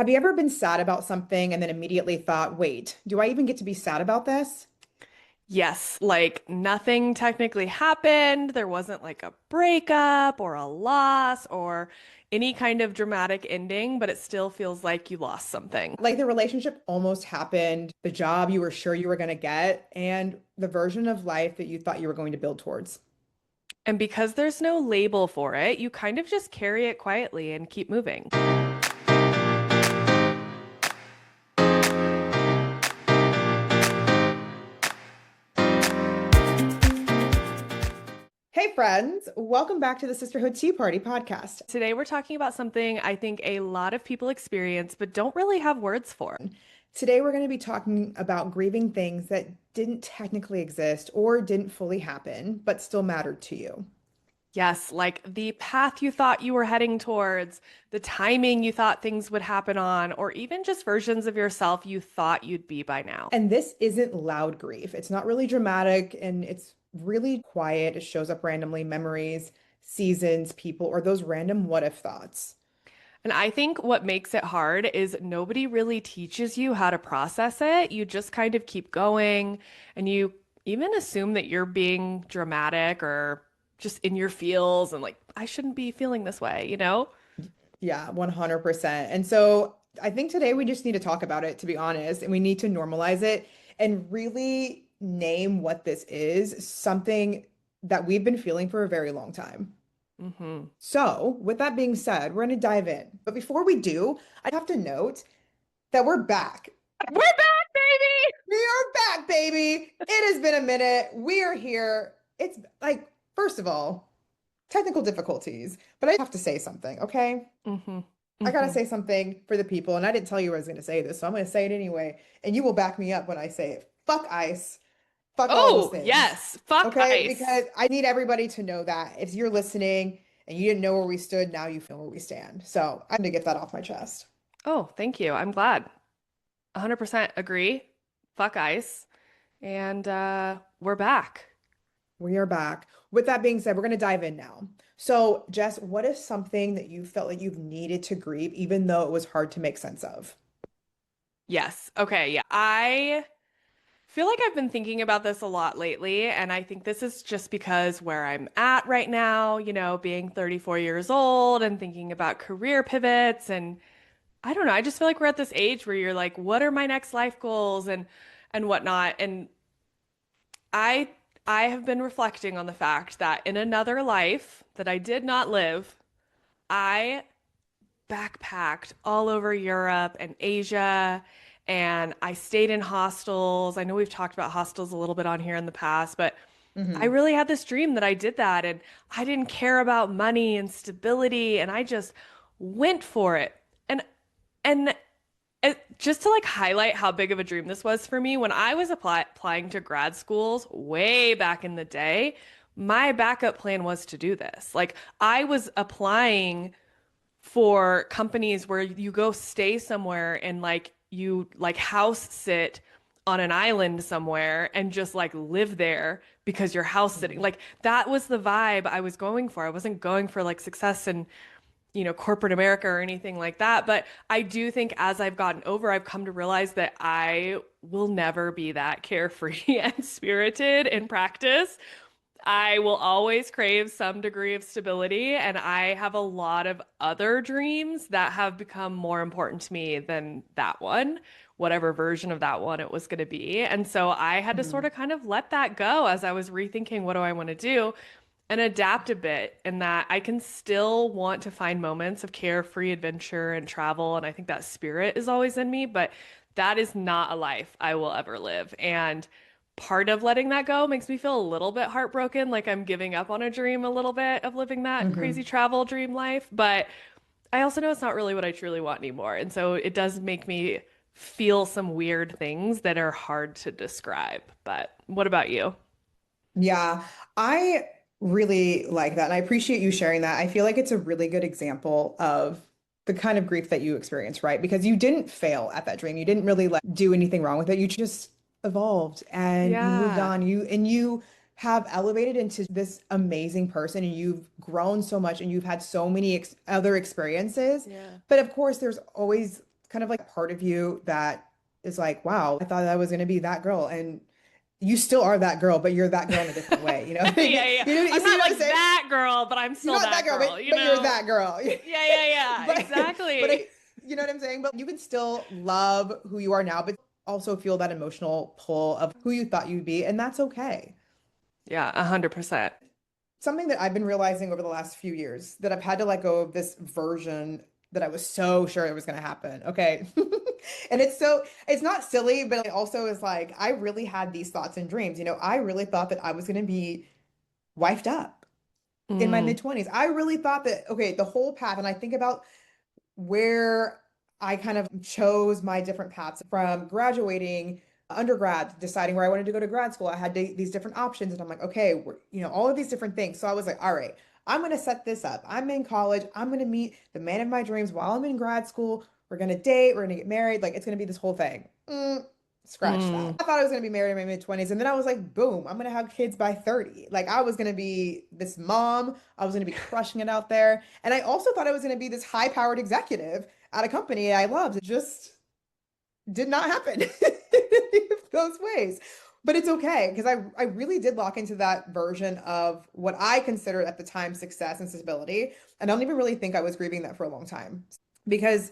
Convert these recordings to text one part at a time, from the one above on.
Have you ever been sad about something and then immediately thought, wait, do I even get to be sad about this? Yes, like nothing technically happened. There wasn't like a breakup or a loss or any kind of dramatic ending, but it still feels like you lost something. Like the relationship almost happened, the job you were sure you were going to get, and the version of life that you thought you were going to build towards. And because there's no label for it, you kind of just carry it quietly and keep moving. Hey, friends, welcome back to the Sisterhood Tea Party podcast. Today, we're talking about something I think a lot of people experience but don't really have words for. Today, we're going to be talking about grieving things that didn't technically exist or didn't fully happen, but still mattered to you. Yes, like the path you thought you were heading towards, the timing you thought things would happen on, or even just versions of yourself you thought you'd be by now. And this isn't loud grief. It's not really dramatic and it's really quiet. It shows up randomly, memories, seasons, people, or those random what if thoughts. And I think what makes it hard is nobody really teaches you how to process it. You just kind of keep going and you even assume that you're being dramatic or just in your feels and like, I shouldn't be feeling this way, you know? Yeah, 100%. And so I think today we just need to talk about it, to be honest, and we need to normalize it and really name what this is, something that we've been feeling for a very long time. Hmm. So, with that being said, we're going to dive in. But before we do, I have to note that we're back. We're back, baby! We are back, baby. It has been a minute. We are here. It's like, first of all, technical difficulties, but I have to say something, okay? Hmm. I gotta Hmm. say something for the people, and I didn't tell you I was gonna say this, so I'm gonna say it anyway, and you will back me up when I say it. Fuck ICE. Fuck all those Oh, things. yes. Fuck Okay? ice. Because I need everybody to know that if you're listening and you didn't know where we stood, now you feel where we stand. So I'm gonna get that off my chest. Oh, thank you. I'm glad. 100% agree. Fuck ice. And we're back. We are back. With that being said, we're gonna dive in now. So, Jess, what is something that you felt like you've needed to grieve, even though it was hard to make sense of? Yes. Okay. Yeah. I feel like I've been thinking about this a lot lately, and I think this is just because where I'm at right now, being 34 years old and thinking about career pivots and I don't know, I just feel like we're at this age where you're like, what are my next life goals and whatnot. And I I have been reflecting on the fact that in another life that I did not live, I backpacked all over Europe and Asia, and I stayed in hostels. I know we've talked about hostels a little bit on here in the past, but I Hmm. really had this dream that I did that, and I didn't care about money and stability, and I just went for it. And just to like highlight how big of a dream this was for me, when I was applying to grad schools way back in the day, my backup plan was to do this. Like I was applying for companies where you go stay somewhere and like you like house sit on an island somewhere and just like live there because you're house sitting. Like that was the vibe I was going for. I wasn't going for like success and corporate America or anything like that. But I do think as I've gotten over, I've come to realize that I will never be that carefree and spirited in practice. I will always crave some degree of stability, and I have a lot of other dreams that have become more important to me than that one, whatever version of that one it was going to be. And so I had to sort Hmm. of kind of let that go as I was rethinking what do I want to do and adapt a bit in that I can still want to find moments of carefree adventure and travel. And I think that spirit is always in me, but that is not a life I will ever live. And part of letting that go makes me feel a little bit heartbroken, like I'm giving up on a dream a little bit of living that crazy Hmm. travel dream life. But I also know it's not really what I truly want anymore. And so it does make me feel some weird things that are hard to describe. But what about you? Yeah, I really like that. And I appreciate you sharing that. I feel like it's a really good example of the kind of grief that you experience, right? Because you didn't fail at that dream. You didn't really like do anything wrong with it. You just evolved and you moved Yeah. on. You have elevated into this amazing person and you've grown so much and you've had so many ex other experiences. Yeah. But of course, there's always kind of like part of you that is like, wow, I thought I was going to be that girl. And you still are that girl, but you're that girl in a different way. You know what I Yeah, mean? yeah. You I'm see not what I'm like saying? that girl, but I'm You're still not that that girl, girl, you but you're know? that girl. Yeah, yeah, yeah. But but Exactly. you know what I'm saying? But you can still love who you are now, but also feel that emotional pull of who you thought you'd be, and that's okay. Yeah, 100%. Something that I've been realizing over the last few years that I've had to let go of this version that I was so sure it was going to happen. Okay. And it's not silly, but it also is like, I really had these thoughts and dreams. I really thought that I was going to be wifed up in my Mm, mid 20s. I really thought that, okay, the whole path, and I think about where I kind of chose my different paths from graduating undergrad, deciding where I wanted to go to grad school. I had these different options, and I'm like, okay, all of these different things. So I was like, all right, I'm going to set this up. I'm in college. I'm going to meet the man of my dreams while I'm in grad school. We're going to date. We're going to get married. Like, it's going to be this whole thing. Scratch that. mm. I thought I was going to be married in my mid 20s. And then I was like, boom, I'm going to have kids by 30. Like, I was going to be this mom. I was going to be crushing it out there. And I also thought I was going to be this high powered executive at a company I loved. It just did not happen those ways. But it's okay because I really did lock into that version of what I considered at the time success and stability. And I don't even really think I was grieving that for a long time because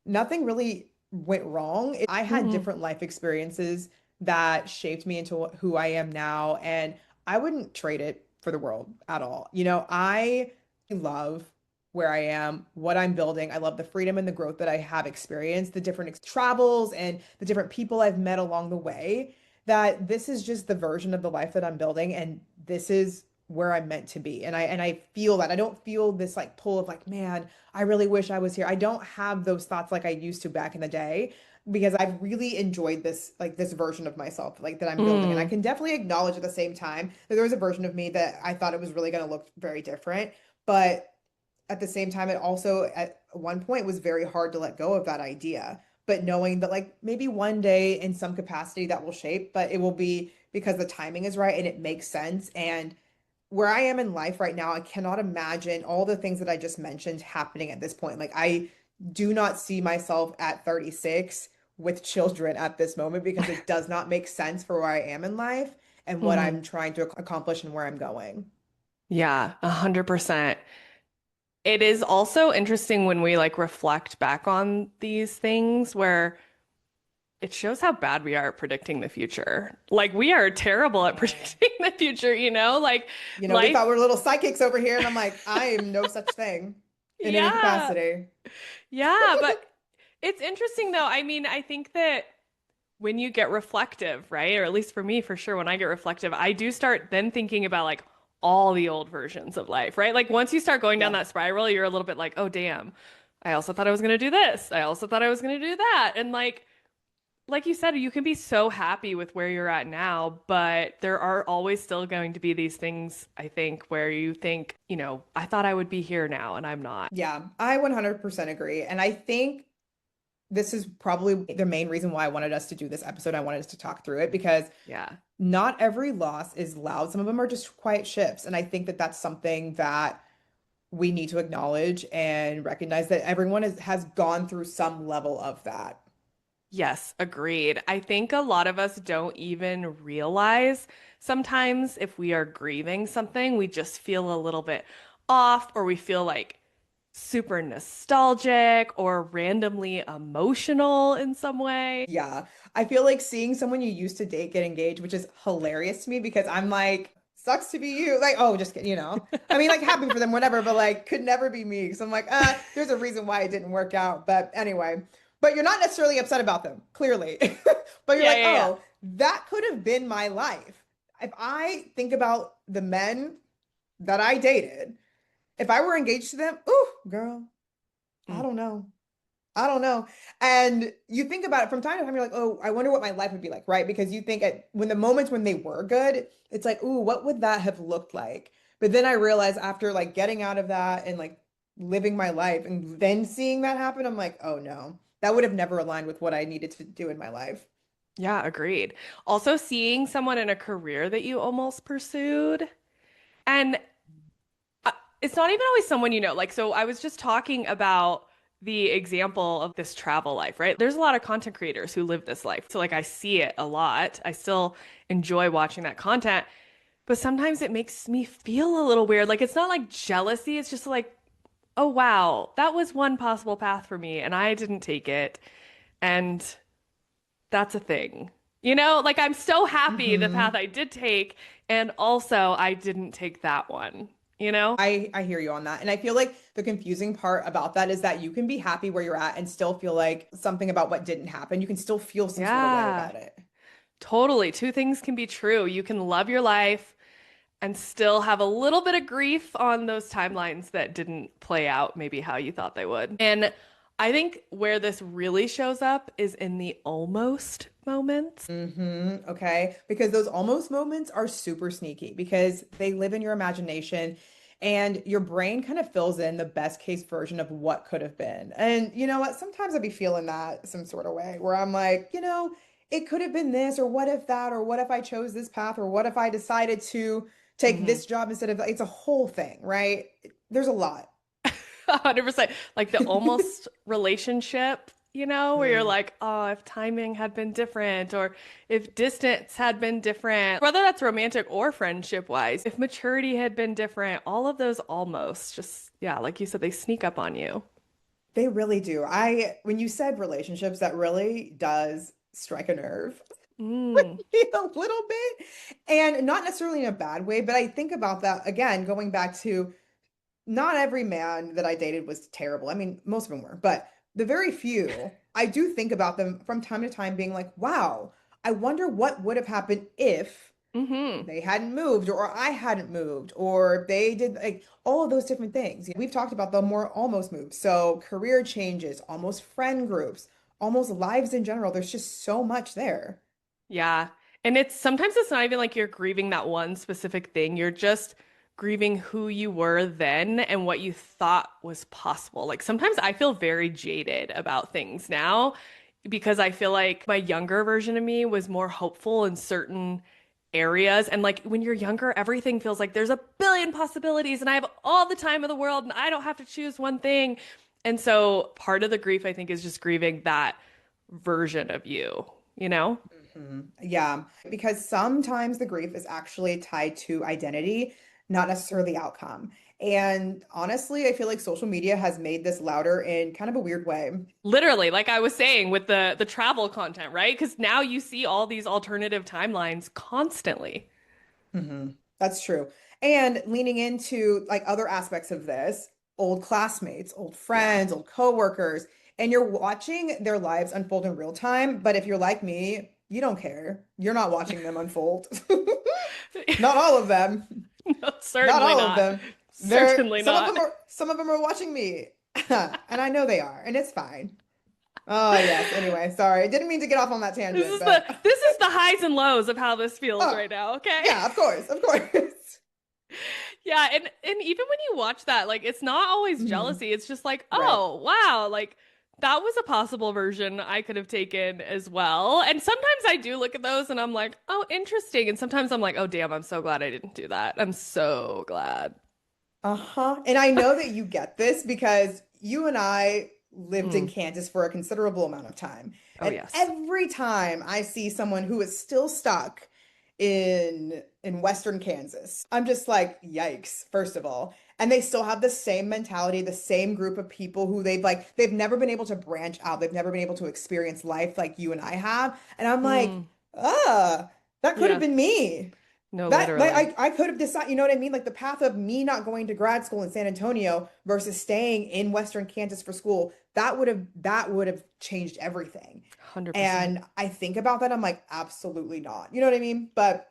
nothing really went wrong. I had Mm, different life experiences that shaped me into who I am now, and I wouldn't trade it for the world at all. I love where I am, what I'm building. I love the freedom and the growth that I have experienced, the different travels and the different people I've met along the way. That this is just the version of the life that I'm building, and this is where I'm meant to be. And I feel that I don't feel this like pull of like, man, I really wish I was here. I don't have those thoughts like I used to back in the day because I've really enjoyed this version of myself like that I'm building. And I mm. can definitely acknowledge at the same time that there was a version of me that I thought it was really going to look very different. But at the same time, it also at one point was very hard to let go of that idea. But knowing that like maybe one day in some capacity that will shape, but it will be because the timing is right and it makes sense. And where I am in life right now, I cannot imagine all the things that I just mentioned happening at this point. Like, I do not see myself at 36 with children at this moment because it does not make sense for where I am in life and what Mm. I'm trying to accomplish and where I'm going. Yeah, 100%. It is also interesting when we like reflect back on these things where it shows how bad we are at predicting the future. Like we are terrible at Yeah. predicting the future, you know? Like We thought life, we were little psychics over here, and I'm like, I am no such thing in any yeah. capacity. Yeah, but it's interesting though. I mean, I think that when you get reflective, right? Or at least for me, for sure, when I get reflective, I do start then thinking about like all the old versions of life, right? Like once you start going down Yeah. that spiral, you're a little bit like, oh, damn, I also thought I was going to do this. I also thought I was going to do that. And like you said, you can be so happy with where you're at now, but there are always still going to be these things, I think, where you think, I thought I would be here now and I'm not. Yeah, I 100% agree. And I think this is probably the main reason why I wanted us to do this episode. I wanted us to talk through it because Yeah. not every loss is loud. Some of them are just quiet shifts. And I think that that's something that we need to acknowledge and recognize that everyone has gone through some level of that. Yes, agreed. I think a lot of us don't even realize sometimes if we are grieving something, we just feel a little bit off or we feel like super nostalgic or randomly emotional in some way. Yeah. I feel like seeing someone you used to date get engaged, which is hilarious to me because I'm like, sucks to be you. Like, oh, just kidding, I mean, like happy for them, whatever, but like could never be me. So I'm like, there's a reason why it didn't work out. But anyway, but you're not necessarily upset about them, clearly. But you're Yeah, like, yeah, yeah. oh, that could have been my life. If I think about the men that I dated, if I were engaged to them, ooh, girl, I Mm. don't know. I don't know. And you think about it from time to time, you're like, oh, I wonder what my life would be like, right? Because you think when the moments when they were good, it's like, ooh, what would that have looked like? But then I realized after like getting out of that and like living my life and then seeing that happen, I'm like, oh no, that would have never aligned with what I needed to do in my life. Yeah, agreed. Also, seeing someone in a career that you almost pursued. And it's not even always someone you know. Like, so I was just talking about the example of this travel life, right? There's a lot of content creators who live this life. So like I see it a lot. I still enjoy watching that content, but sometimes it makes me feel a little weird. Like it's not like jealousy, it's just like, oh wow, that was one possible path for me and I didn't take it. And that's a thing. Like I'm so happy the path Hmm. I did take, and also I didn't take that one, you know? I hear you on that. And I feel like the confusing part about that is that you can be happy where you're at and still feel like something about what didn't happen. You can still feel some sort of way Yeah, about it. totally. Two things can be true. You can love your life and still have a little bit of grief on those timelines that didn't play out maybe how you thought they would. And I think where this really shows up is in the almost moments. Okay. Because those almost moments are super sneaky because they live in your imagination and your brain kind of fills in the best case version of what could have been. And you know what? Sometimes I'd be feeling that some sort of way where I'm like, it could have been this, or what if that, or what if I chose this path, or what if I decided to take Mhm. this job instead of it's a whole thing, right? There's a lot. 100%. Like the almost relationship, where you're Mm. like, oh, if timing had been different or if distance had been different, whether that's romantic or friendship wise, if maturity had been different, all of those almost just, yeah, like you said, they sneak up on you. They really do. When you said relationships, that really does strike a nerve. Mm, A little bit. And not necessarily in a bad way, but I think about that again, going back to not every man that I dated was terrible. I mean, most of them were, but the very few, I do think about them from time to time being like, wow, I wonder what would have happened if hmm. they hadn't moved or I hadn't moved or they did like all of those different things. We've talked about the more almost moves. So career changes, almost friend groups, almost lives in general. There's just so much there. Yeah. And sometimes it's not even like you're grieving that one specific thing. You're just grieving who you were then and what you thought was possible. Like sometimes I feel very jaded about things now because I feel like my younger version of me was more hopeful in certain areas. And like when you're younger, everything feels like there's a billion possibilities and I have all the time of the world and I don't have to choose one thing. And so part of the grief, I think, is just grieving that version of you, you know? Yeah, because sometimes the grief is actually tied to identity, not necessarily the outcome. And honestly, I feel like social media has made this louder in kind of a weird way. Literally, like I was saying with the travel content, right? Because now you see all these alternative timelines constantly. That's true. And leaning into like other aspects of this, old classmates, old Yeah. friends, old coworkers, and you're watching their lives unfold in real time. But if you're like me, you don't care. You're not watching them unfold. Not all of them. No, Not certainly all of not. them. They're Certainly not. some of them are watching me. And I know they are, and it's fine. Oh yes. Anyway, sorry. I didn't mean to get off on that This tangent, is the but this is the highs and lows of how this feels oh, right now, okay? yeah, of course, of course. Yeah, and even when you watch that, like it's not always Mhm. jealousy. It's just like, Right. oh, wow, like that was a possible version I could have taken as well. And sometimes I do look at those and I'm like, oh, interesting. And sometimes I'm like, oh, damn, I'm so glad I didn't do that. I'm so glad. Uh-huh. And I know that you get this because you and I lived in Mm. Kansas for a considerable amount of time. Oh, And yes. every time I see someone who is still stuck in Western Kansas, I'm just like, yikes, first of all. And they still have the same mentality, the same group of people who they've never been able to branch out. They've never been able to experience life like you and I have. And I'm like, Mm. that could have Yeah. been me. No, That like literally. I could have decided, you know what I mean? Like the path of me not going to grad school in San Antonio versus staying in Western Kansas for school, that would have changed everything. 100%. And I think about that, I'm like, absolutely not. You know what I mean? But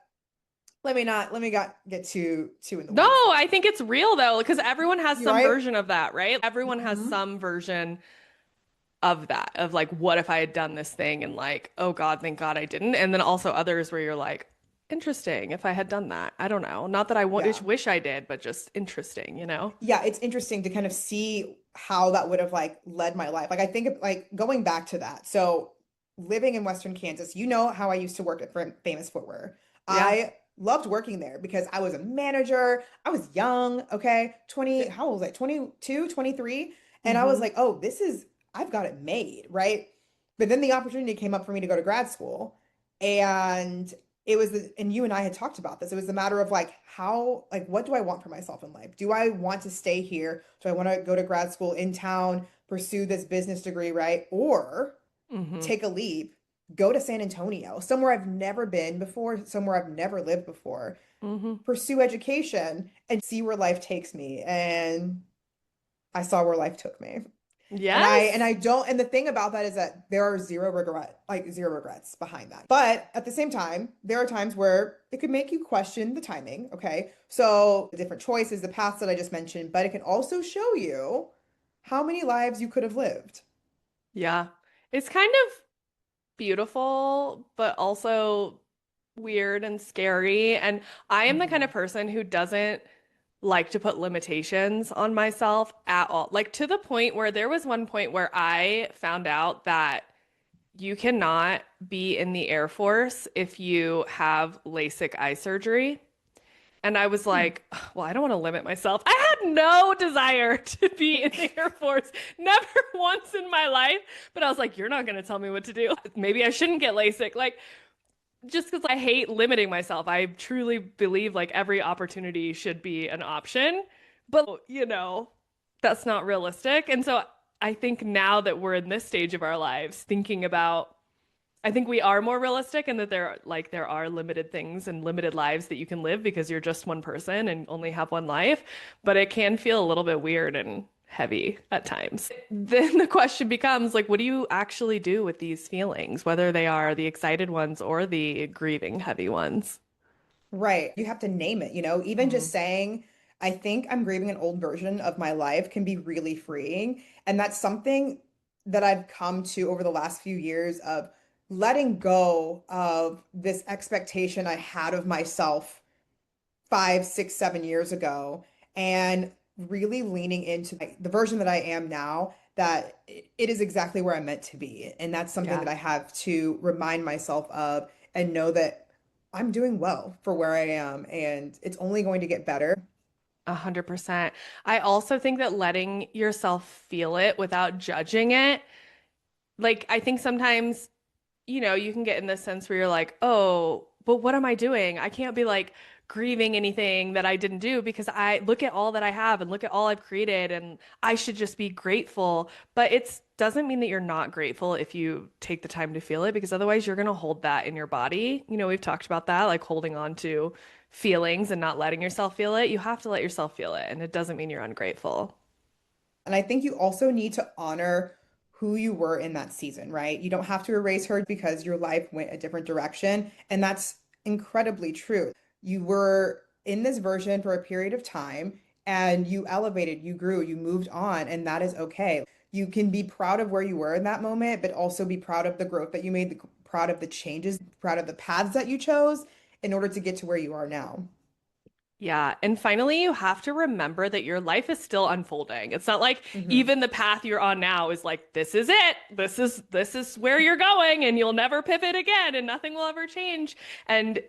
let me get too in the No, weeds there. I think it's real though, because everyone has You some right? version of that, right? Everyone has Hmm. some version of that, of like, what if I had done this thing and like, oh God, thank God I didn't. And then also others where you're like, interesting if I had done that. I don't know. Not that I Yeah. wish I did, but just interesting, you know? Yeah, it's interesting to kind of see how that would have like led my life. Like I think of, like going back to that. So living in Western Kansas, you know how I used to work at Famous Footwear. Yeah. I loved working there because I was a manager. I was young, okay? 20, how old was I? 22, 23. And I was Hmm. like, oh, I've got it made, right? But then the opportunity came up for me to go to grad school. And and you and I had talked about this. It was the matter of like, what do I want for myself in life? Do I want to stay here? Do I want to go to grad school in town, pursue this business degree, right? Or Hmm. take a leap, go to San Antonio, somewhere I've never been before, somewhere I've never lived before, Hmm. pursue education and see where life takes me. And I saw where life took me. And Yes. I don't, and the thing about that is that there are zero regrets behind that. But at the same time, there are times where it could make you question the timing. Okay. So the different choices, the paths that I just mentioned, but it can also show you how many lives you could have lived. Yeah. It's kind of beautiful, but also weird and scary. And I am the kind of Mhm. person who doesn't like to put limitations on myself at all. Like to the point where there was one point where I found out that you cannot be in the Air Force if you have LASIK eye surgery. And I was Hmm. like, well, I don't want to limit myself. I had no desire to be in the Air Force, never once in my life. But I was like, you're not going to tell me what to do. Maybe I shouldn't get LASIK. Like, just because I hate limiting myself, I truly believe like every opportunity should be an option. But, that's not realistic. And so I think now that we're in this stage of our lives, thinking about I think we are more realistic and that there are limited things and limited lives that you can live because you're just one person and only have one life, but it can feel a little bit weird and heavy at times. Then the question becomes like what do you actually do with these feelings, whether they are the excited ones or the grieving heavy ones? Right. You have to name it, even Mm. just saying, I think I'm grieving an old version of my life can be really freeing. And that's something that I've come to over the last few years of letting go of this expectation I had of myself 5, 6, 7 years ago and really leaning into the version that I am now, that it is exactly where I'm meant to be. And that's something Yeah, that I have to remind myself of and know that I'm doing well for where I am and it's only going to get better. 100%. I also think that letting yourself feel it without judging it, like I think sometimes you can get in this sense where you're like, oh, but what am I doing? I can't be like grieving anything that I didn't do because I look at all that I have and look at all I've created and I should just be grateful. But it doesn't mean that you're not grateful if you take the time to feel it because otherwise you're going to hold that in your body. We've talked about that, like holding on to feelings and not letting yourself feel it. You have to let yourself feel it, and it doesn't mean you're ungrateful. And I think you also need to honor who you were in that season, right? You don't have to erase her because your life went a different direction. And that's incredibly true. You were in this version for a period of time and you elevated, you grew, you moved on, and that is okay. You can be proud of where you were in that moment, but also be proud of the growth that you made, proud of the changes, proud of the paths that you chose in order to get to where you are now. Yeah. And finally, you have to remember that your life is still unfolding. It's not like Mhm. even the path you're on now is like, this is it. This is where you're going and you'll never pivot again and nothing will ever change. And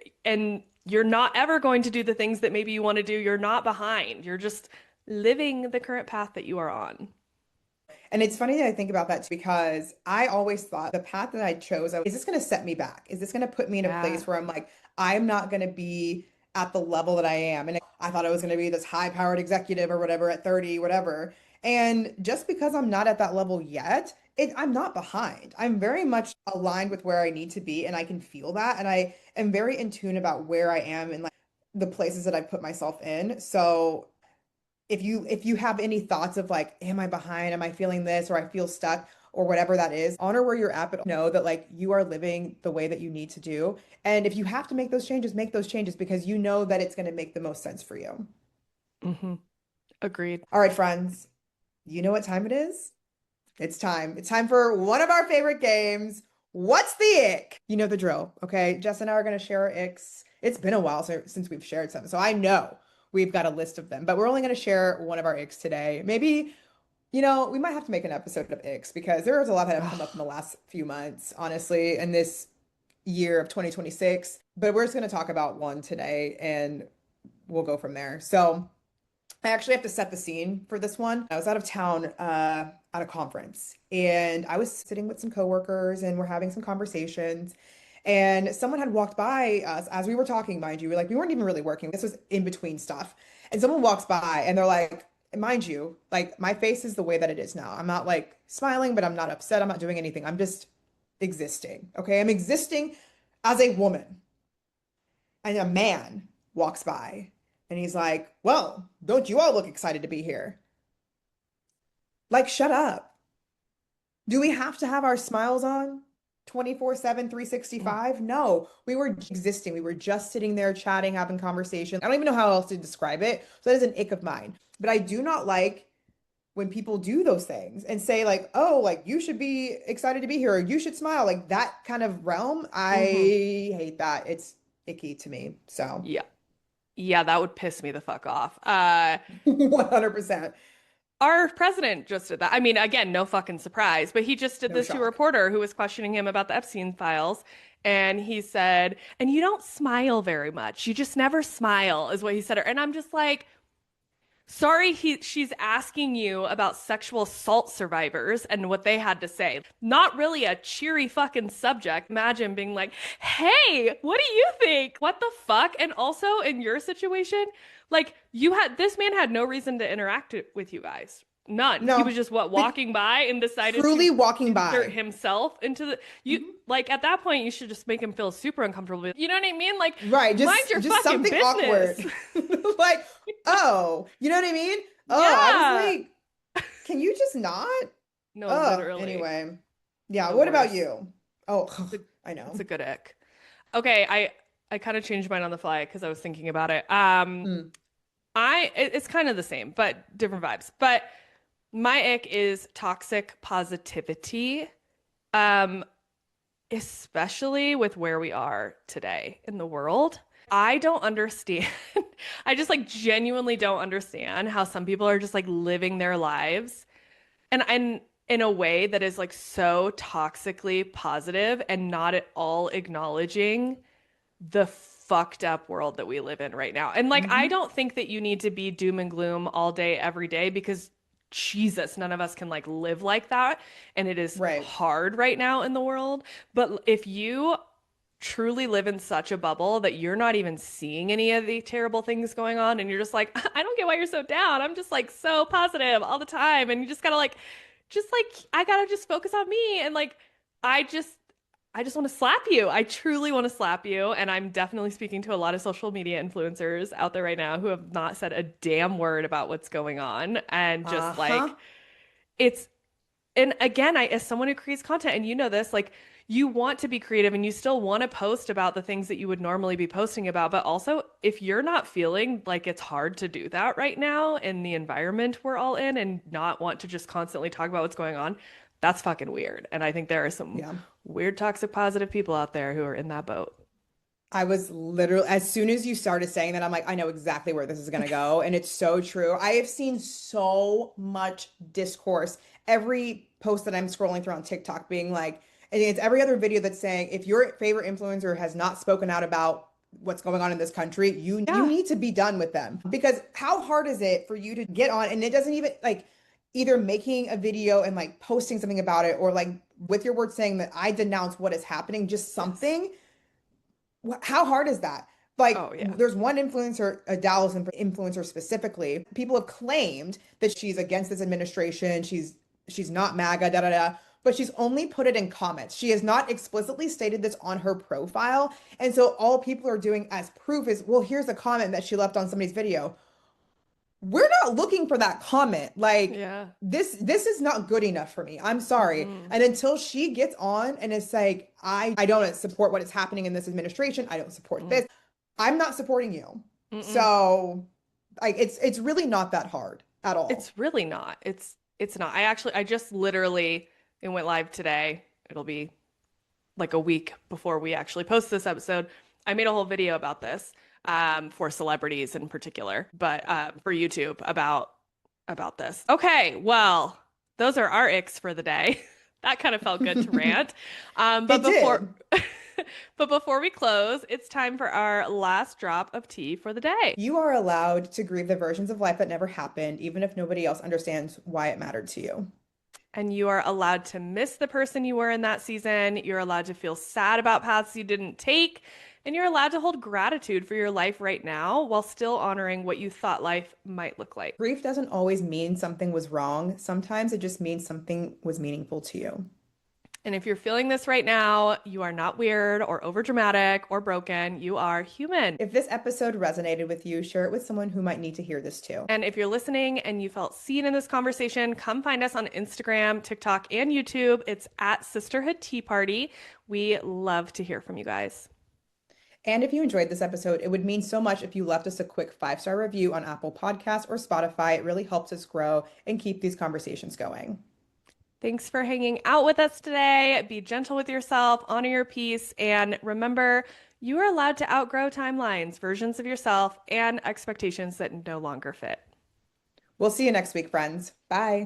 you're not ever going to do the things that maybe you want to do. You're not behind. You're just living the current path that you are on. And it's funny that I think about that too, because I always thought the path that I chose, is this going to set me back? Is this going to put me in a Yeah. place where I'm like, I'm not going to be at the level that I am? And I thought I was going to be this high-powered executive or whatever at 30, whatever. And just because I'm not at that level yet, I'm not behind. I'm very much aligned with where I need to be, and I can feel that. And I am very in tune about where I am and like the places that I put myself in. So if you have any thoughts of like, am I behind? Am I feeling this or I feel stuck or whatever that is, honor where you're at, but know that like you are living the way that you need to do. And if you have to make those changes because you know that it's going to make the most sense for you. Hmm. Agreed. All right, friends, you know what time it is? It's time. It's time for one of our favorite games. What's the ick? You know the drill, okay? Jess and I are going to share our icks. It's been a while since we've shared some, so I know we've got a list of them, but we're only going to share one of our icks today. Maybe, we might have to make an episode of icks because there was a lot that have come up in the Ugh. last few months, honestly, in this year of 2026. But we're just going to talk about one today and we'll go from there. So, I actually have to set the scene for this one. I was out of town at a conference and I was sitting with some coworkers and we're having some conversations. And someone had walked by us as we were talking, mind you. We weren't even really working. This was in between stuff. And someone walks by and they're like, mind you, like my face is the way that it is now. I'm not like smiling, but I'm not upset. I'm not doing anything. I'm just existing. Okay. I'm existing as a woman. And a man walks by and he's like, well, don't you all look excited to be here? Like, shut up. Do we have to have our smiles on 24/7, Mm. 365? No, we were existing. We were just sitting there chatting, having conversation. I don't even know how else to describe it. So that is an ick of mine. But I do not like when people do those things and say like, oh, like you should be excited to be here or you should smile. Like that kind of realm. I Hmm. hate that. It's icky to me. So Yeah. Yeah, that would piss me the fuck off. 100%. Our president just did that. I mean, again, no fucking surprise, but he just did No this to a shock. reporter who was questioning him about the Epstein files. And he said, and you don't smile very much. You just never smile, is what he said. And I'm just like, sorry, she's asking you about sexual assault survivors and what they had to say. Not really a cheery fucking subject. Imagine being like, "Hey, what do you think? What the fuck?" And also in your situation, like this man had no reason to interact with you guys. None. He was No, just but walking by and decided truly to walking insert by. himself into the you Mhm. like at that point you should just make him feel super uncomfortable. You know what I mean? Like Right, mind your just fucking something business. awkward. Like, oh, you know what I mean? Oh, I was Yeah. like, can you just not? No, Oh, literally. anyway. Yeah, The what about worst. you? Oh, It's a, I it's know. a good ick. Okay, I kind of changed mine on the fly because I was thinking about it. Mm. It's kind of the same, but different vibes. But my ick is toxic positivity. Um, especially with where we are today in the world. I don't understand. I just like genuinely don't understand how some people are just like living their lives and in a way that is like so toxically positive and not at all acknowledging the fucked up world that we live in right now. And like I Hmm. don't think that you need to be doom and gloom all day every day because Jesus, none of us can like live like that and it is Right. hard right now in the world. But if you truly live in such a bubble that you're not even seeing any of the terrible things going on and you're just like I don't get why you're so down. I'm just like so positive all the time and you just gotta like I gotta just focus on me and like I just I just want to slap you. I truly want to slap you. And I'm definitely speaking to a lot of social media influencers out there right now who have not said a damn word about what's going on. And just like, Uh-huh. it's, and again, as someone who creates content, and you know this, like, you want to be creative and you still want to post about the things that you would normally be posting about. But also, if you're not feeling like it's hard to do that right now in the environment we're all in and not want to just constantly talk about what's going on, that's fucking weird. And I think there are some Yeah. weird, toxic, positive people out there who are in that boat. I was literally, as soon as you started saying that, I'm like, I know exactly where this is going to go. And it's so true. I have seen so much discourse. Every post that I'm scrolling through on TikTok being like, and it's every other video that's saying, if your favorite influencer has not spoken out about what's going on in this country, you Yeah. need to be done with them. Because how hard is it for you to get on? And it doesn't even like either making a video and like posting something about it or like with your words saying that I denounce what is happening, just Yes. something how hard is that? Like, Oh, yeah. there's one influencer, a Dallas influencer specifically. People have claimed that she's against this administration. She's not MAGA, da da da. But she's only put it in comments. She has not explicitly stated this on her profile. And so all people are doing as proof is, well, here's a comment that she left on somebody's video. We're not looking for that comment. Like Yeah. this is not good enough for me. I'm sorry. Mm-mm. And until she gets on and it's like, I don't support what is happening in this administration. I don't support Mm. this. I'm not supporting you. Mm-mm. So like it's really not that hard at all. It's really not. It's not. I just literally it went live today. It'll be like a week before we actually post this episode. I made a whole video about this for celebrities in particular, but for YouTube about this. Okay, well, those are our icks for the day. That kind of felt good to rant. But It before did. But before we close, it's time for our last drop of tea for the day. You are allowed to grieve the versions of life that never happened, even if nobody else understands why it mattered to you. And you are allowed to miss the person you were in that season. You're allowed to feel sad about paths you didn't take. And you're allowed to hold gratitude for your life right now while still honoring what you thought life might look like. Grief doesn't always mean something was wrong. Sometimes it just means something was meaningful to you. And if you're feeling this right now, you are not weird or overdramatic or broken. You are human. If this episode resonated with you, share it with someone who might need to hear this too. And if you're listening and you felt seen in this conversation, come find us on Instagram, TikTok, and YouTube. It's at Sisterhood Tea Party. We love to hear from you guys. And if you enjoyed this episode, it would mean so much if you left us a quick 5-star review on Apple Podcasts or Spotify. It really helps us grow and keep these conversations going. Thanks for hanging out with us today. Be gentle with yourself, honor your peace, and remember, you are allowed to outgrow timelines, versions of yourself, and expectations that no longer fit. We'll see you next week, friends. Bye.